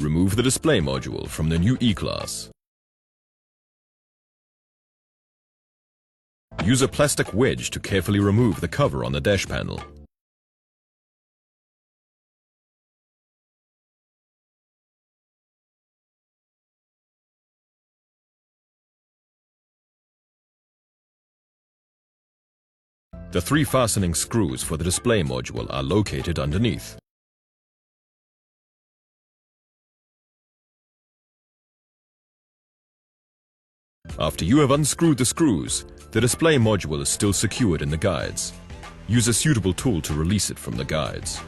Remove the display module from the new E-Class. Use a plastic wedge to carefully remove the cover on the dash panel. The 3 fastening screws for the display module are located underneath. After you have unscrewed the screws, the display module is still secured in the guides. Use a suitable tool to release it from the guides.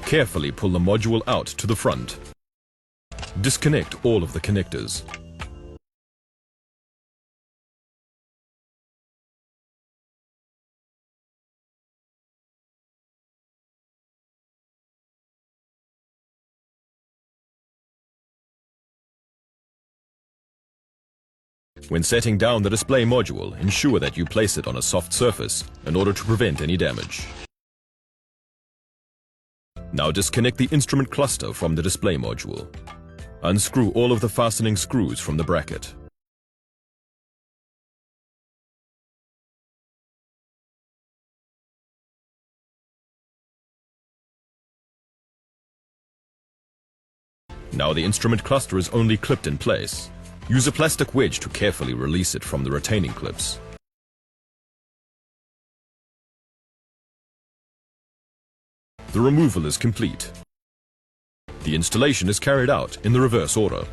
Carefully pull the module out to the front. Disconnect all of the connectors. When setting down the display module, ensure that you place it on a soft surface in order to prevent any damage. Now disconnect the instrument cluster from the display module. Unscrew all of the fastening screws from the bracket. Now the instrument cluster is only clipped in place. Use a plastic wedge to carefully release it from the retaining clips. The removal is complete. The installation is carried out in the reverse order.